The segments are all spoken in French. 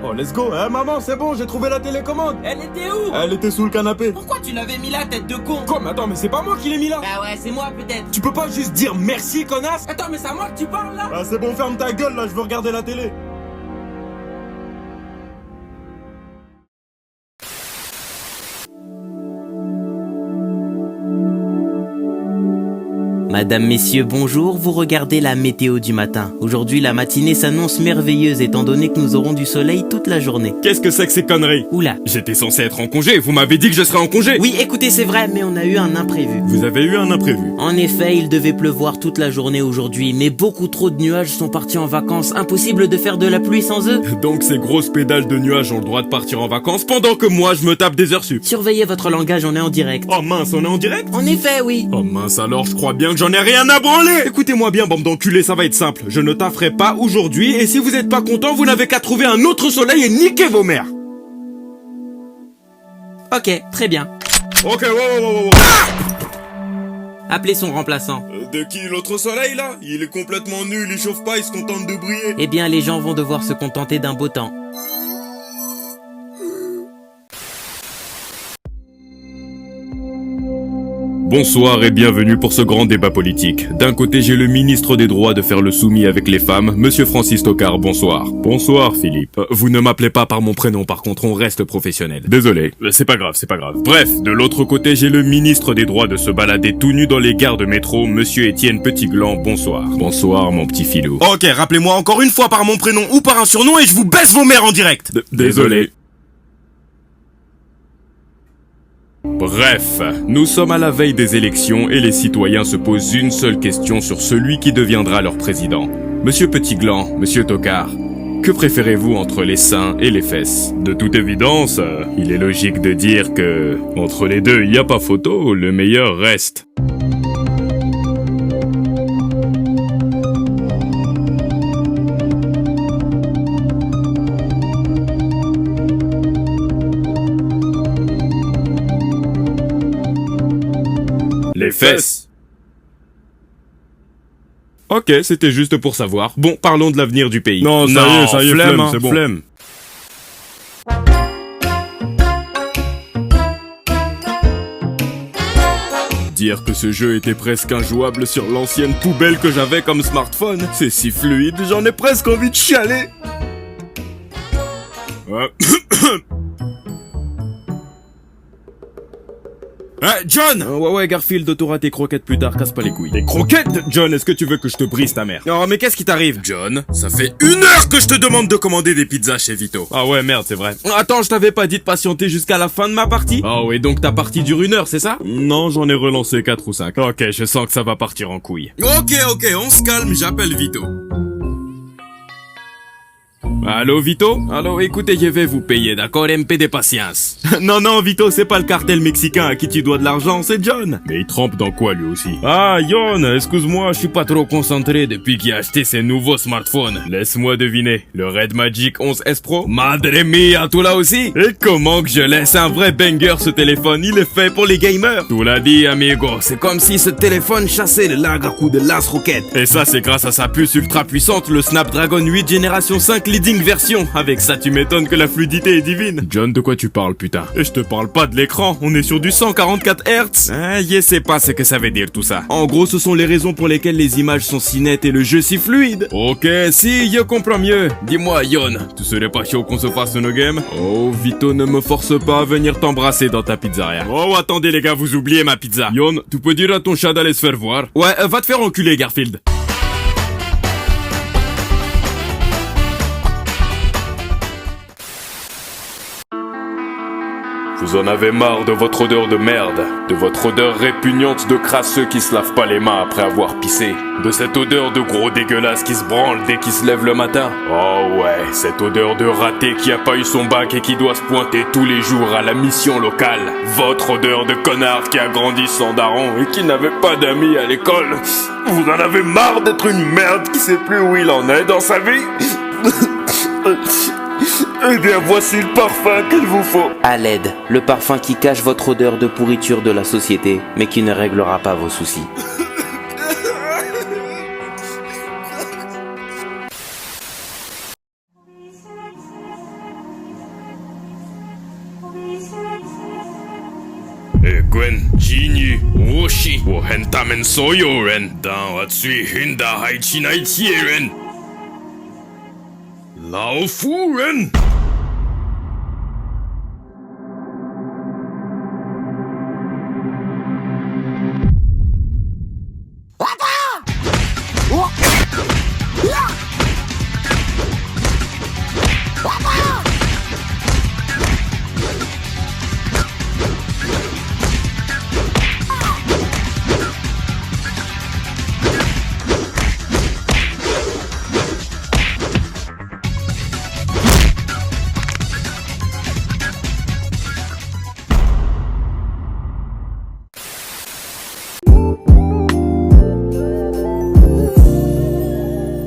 Oh, let's go. Maman, c'est bon, j'ai trouvé la télécommande. Elle était où? Elle était sous le canapé. Pourquoi tu l'avais mis là, tête de con? Comme? Attends, mais c'est pas moi qui l'ai mis là. Bah ouais, c'est moi peut-être. Tu peux pas juste dire merci, connasse? Attends, mais c'est à moi que tu parles là? Ah, c'est bon, ferme ta gueule là, je veux regarder la télé. Madame, messieurs, bonjour, vous regardez la météo du matin. Aujourd'hui, la matinée s'annonce merveilleuse étant donné que nous aurons du soleil toute la journée. Qu'est-ce que c'est que ces conneries? Oula. J'étais censé être en congé, vous m'avez dit que je serais en congé. Oui, écoutez, c'est vrai, mais on a eu un imprévu. Vous avez eu un imprévu. En effet, il devait pleuvoir toute la journée aujourd'hui, mais beaucoup trop de nuages sont partis en vacances. Impossible de faire de la pluie sans eux. Donc ces grosses pédales de nuages ont le droit de partir en vacances pendant que moi je me tape des heures sup. Surveillez votre langage, on est en direct. Oh mince, on est en direct? En effet, oui. Oh mince, alors je crois bien que j'en ai rien à branler. Écoutez-moi bien, bande d'enculés, ça va être simple. Je ne tafferai pas aujourd'hui, et si vous êtes pas content, vous n'avez qu'à trouver un autre soleil et niquer vos mères. Ok, très bien. Ok, wow. Appelez son remplaçant. De qui, l'autre soleil là? Il est complètement nul, il chauffe pas, il se contente de briller. Eh bien, les gens vont devoir se contenter d'un beau temps. Bonsoir et bienvenue pour ce grand débat politique. D'un côté, j'ai le ministre des Droits de faire le soumis avec les femmes, Monsieur Francis Tocard, bonsoir. Bonsoir, Philippe. Vous ne m'appelez pas par mon prénom, par contre, on reste professionnel. Désolé, c'est pas grave. Bref, de l'autre côté, j'ai le ministre des Droits de se balader tout nu dans les gares de métro, Monsieur Étienne Petitgland, bonsoir. Bonsoir, mon petit filou. Ok, rappelez-moi encore une fois par mon prénom ou par un surnom et je vous baisse vos mères en direct. Désolé. Bref, nous sommes à la veille des élections et les citoyens se posent une seule question sur celui qui deviendra leur président. Monsieur Petitgland, Monsieur Tocard, que préférez-vous entre les seins et les fesses? De toute évidence, il est logique de dire que, entre les deux, il n'y a pas photo, le meilleur reste. Les fesses. Ok, c'était juste pour savoir. Bon, parlons de l'avenir du pays. Non, ça y est, flemme, c'est bon. Flemme. Dire que ce jeu était presque injouable sur l'ancienne poubelle que j'avais comme smartphone, c'est si fluide, j'en ai presque envie de chialer. John! Ouais, Garfield, t'auras tes croquettes plus tard, casse pas les couilles. Des croquettes? John, est-ce que tu veux que je te brise ta mère? Non, mais qu'est-ce qui t'arrive? John, ça fait 1 heure que je te demande de commander des pizzas chez Vito. Ah ouais, merde, c'est vrai. Attends, je t'avais pas dit de patienter jusqu'à la fin de ma partie? Ah ouais, donc ta partie dure 1 heure, c'est ça? Non, j'en ai relancé 4 ou 5. Ok, je sens que ça va partir en couille. Ok, on se calme, j'appelle Vito. Allô, Vito? Allô, écoutez, je vais vous payer, d'accord? Un peu de patience. Non, Vito, c'est pas le cartel mexicain à qui tu dois de l'argent, c'est John. Mais il trempe dans quoi, lui aussi? Ah, John, excuse-moi, je suis pas trop concentré depuis qu'il a acheté ses nouveaux smartphones. Laisse-moi deviner, le Red Magic 11S Pro? Madre mia, tout là aussi? Et comment que je laisse un vrai banger ce téléphone? Il est fait pour les gamers. Tu l'as dit, amigo, c'est comme si ce téléphone chassait le lag à coups de lance-roquette. Et ça, c'est grâce à sa puce ultra puissante, le Snapdragon 8 génération 5 leading version. Avec ça, tu m'étonnes que la fluidité est divine. John, de quoi tu parles, putain? Et je te parle pas de l'écran, on est sur du 144 Hz. Je sais pas ce que ça veut dire tout ça. En gros, ce sont les raisons pour lesquelles les images sont si nettes et le jeu si fluide. Ok, si, je comprends mieux. Dis-moi, Yon, tu serais pas chaud qu'on se fasse une game? Oh, Vito, ne me force pas à venir t'embrasser dans ta pizzeria. Oh, attendez les gars, vous oubliez ma pizza. Yon, tu peux dire à ton chat d'aller se faire voir? Ouais, va te faire enculer, Garfield. Vous en avez marre de votre odeur de merde, de votre odeur répugnante de crasseux qui se lavent pas les mains après avoir pissé, de cette odeur de gros dégueulasse qui se branle dès qu'il se lève le matin. Oh ouais, cette odeur de raté qui a pas eu son bac et qui doit se pointer tous les jours à la mission locale. Votre odeur de connard qui a grandi sans daron et qui n'avait pas d'amis à l'école. Vous en avez marre d'être une merde qui sait plus où il en est dans sa vie. Eh bien, voici le parfum qu'il vous faut. À l'aide, le parfum qui cache votre odeur de pourriture de la société, mais qui ne réglera pas vos soucis. Gwen, Jinyu, Oshi, Hentamen Soyoren, Dan Watsui Hinda Haichi Naitieren, Lao Furen.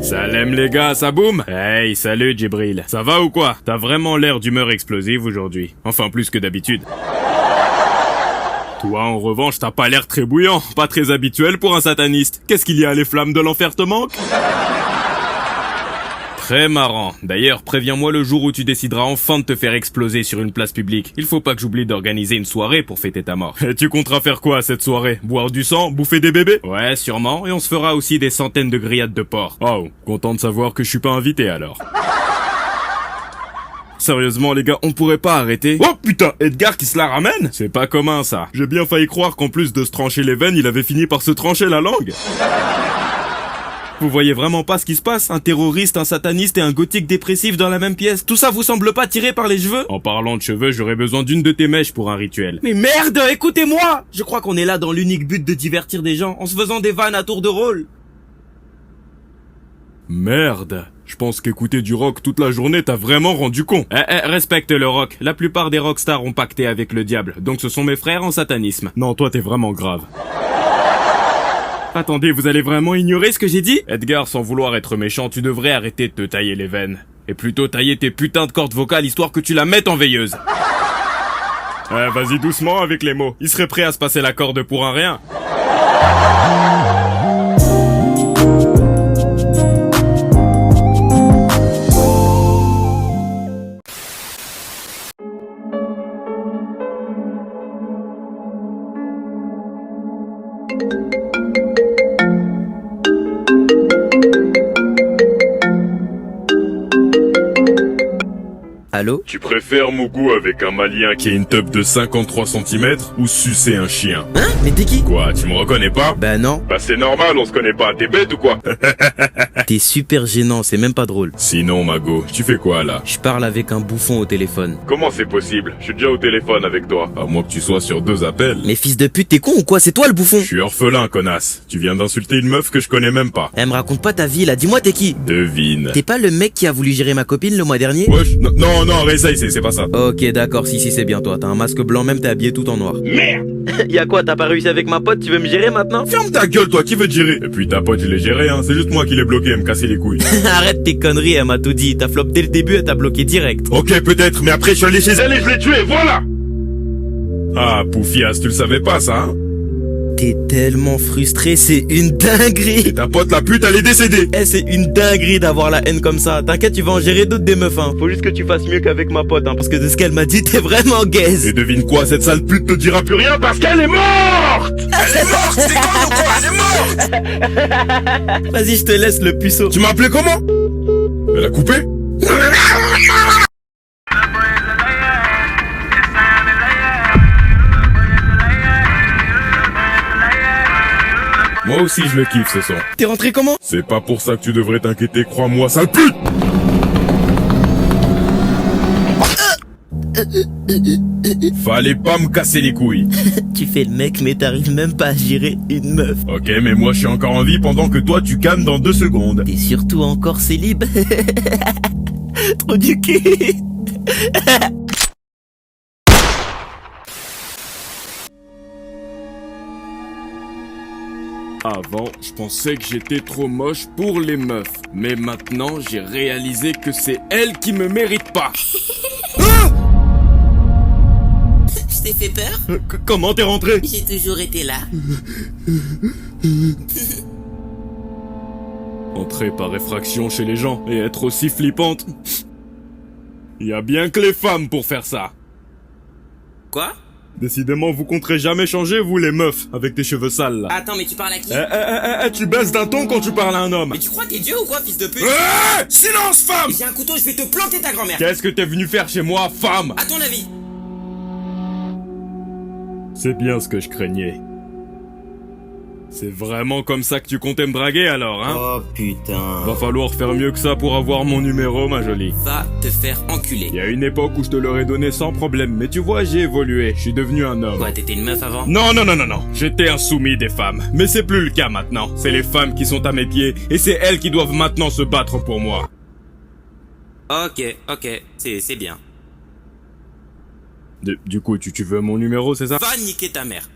Salam les gars, ça boum? Hey, salut Djibril. Ça va ou quoi? T'as vraiment l'air d'humeur explosive aujourd'hui. Enfin, plus que d'habitude. Toi, en revanche, t'as pas l'air très bouillant. Pas très habituel pour un sataniste. Qu'est-ce qu'il y a, les flammes de l'enfer te manquent? Très marrant. D'ailleurs, préviens-moi le jour où tu décideras enfin de te faire exploser sur une place publique. Il faut pas que j'oublie d'organiser une soirée pour fêter ta mort. Et tu compteras faire quoi à cette soirée? Boire du sang? Bouffer des bébés? Ouais, sûrement. Et on se fera aussi des centaines de grillades de porc. Oh, content de savoir que je suis pas invité alors. Sérieusement les gars, on pourrait pas arrêter? Oh putain, Edgar qui se la ramène? C'est pas commun ça. J'ai bien failli croire qu'en plus de se trancher les veines, il avait fini par se trancher la langue. Vous voyez vraiment pas ce qui se passe? Un terroriste, un sataniste et un gothique dépressif dans la même pièce. Tout ça vous semble pas tiré par les cheveux? En parlant de cheveux, j'aurais besoin d'une de tes mèches pour un rituel. Mais merde, écoutez-moi! Je crois qu'on est là dans l'unique but de divertir des gens, en se faisant des vannes à tour de rôle. Merde. Je pense qu'écouter du rock toute la journée t'a vraiment rendu con. Respecte le rock. La plupart des rockstars ont pacté avec le diable, donc ce sont mes frères en satanisme. Non, toi t'es vraiment grave. Attendez, vous allez vraiment ignorer ce que j'ai dit? Edgar, sans vouloir être méchant, tu devrais arrêter de te tailler les veines. Et plutôt tailler tes putains de cordes vocales histoire que tu la mettes en veilleuse. Vas-y doucement avec les mots. Il serait prêt à se passer la corde pour un rien. Allô? Tu préfères mon goût avec un malien qui a une teub de 53 cm ou sucer un chien? Hein? Mais t'es qui? Quoi, tu me reconnais pas? Bah non. Bah c'est normal, on se connaît pas, t'es bête ou quoi? T'es super gênant, c'est même pas drôle. Sinon Mago, tu fais quoi là? Je parle avec un bouffon au téléphone. Comment c'est possible? Je suis déjà au téléphone avec toi, à moins que tu sois sur 2 appels. Mais fils de pute, t'es con ou quoi? C'est toi le bouffon? Je suis orphelin, connasse. Tu viens d'insulter une meuf que je connais même pas. Me raconte pas ta vie là, dis-moi t'es qui? Devine. T'es pas le mec qui a voulu gérer ma copine le mois dernier? Wesh, non, réessaye, c'est pas ça. Ok d'accord, si c'est bien toi, t'as un masque blanc même, t'es habillé tout en noir. Merde! Y'a quoi, t'as pas réussi avec ma pote, tu veux me gérer maintenant? Ferme ta gueule toi, qui veut te gérer? Et puis ta pote je l'ai géré hein, c'est juste moi qui l'ai bloqué, elle me cassait les couilles. Arrête tes conneries, elle m'a tout dit, t'as flop dès le début, elle t'a bloqué direct. Ok peut-être, mais après je suis allé chez elle et je l'ai tué, voilà! Ah Poufias, tu le savais pas ça hein? T'es tellement frustré, c'est une dinguerie. Et ta pote la pute elle est décédée. Eh, c'est une dinguerie d'avoir la haine comme ça. T'inquiète, tu vas en gérer d'autres des meufs, hein. Faut juste que tu fasses mieux qu'avec ma pote, hein, parce que de ce qu'elle m'a dit, t'es vraiment gaze. Et devine quoi, cette sale pute te dira plus rien parce qu'elle est morte. Elle est morte, c'est quoi ou quoi? Elle est morte. Vas-y, je te laisse le puceau. Tu m'as appelé comment? Elle a coupé? Moi aussi je le kiffe ce son. T'es rentré comment? C'est pas pour ça que tu devrais t'inquiéter, crois-moi, sale pute! Fallait pas me casser les couilles. Tu fais le mec mais t'arrives même pas à gérer une meuf. Ok, mais moi je suis encore en vie pendant que toi tu cannes dans 2 secondes. T'es surtout encore célib. Trop du cul. Avant, je pensais que j'étais trop moche pour les meufs. Mais maintenant, j'ai réalisé que c'est elles qui me méritent pas. Je t'ai fait peur? Comment t'es rentré? J'ai toujours été là. Entrer par effraction chez les gens et être aussi flippante. Y a bien que les femmes pour faire ça. Quoi? Décidément, vous compterez jamais changer, vous les meufs, avec tes cheveux sales là. Attends, mais tu parles à qui? Tu baisses d'un ton quand tu parles à un homme. Mais tu crois que t'es Dieu ou quoi, fils de pute? Silence, femme! J'ai un couteau, je vais te planter ta grand-mère. Qu'est-ce que t'es venu faire chez moi, femme? À ton avis? C'est bien ce que je craignais. C'est vraiment comme ça que tu comptais me draguer alors, hein? Oh putain. Va falloir faire mieux que ça pour avoir mon numéro, ma jolie. Va te faire enculer. Il y a une époque où je te l'aurais donné sans problème, mais tu vois, j'ai évolué, je suis devenu un homme. Quoi, t'étais une meuf avant? Non, j'étais un soumis des femmes. Mais c'est plus le cas maintenant. C'est les femmes qui sont à mes pieds, et c'est elles qui doivent maintenant se battre pour moi. Ok, c'est bien. Du coup, tu veux mon numéro, c'est ça? Va niquer ta mère.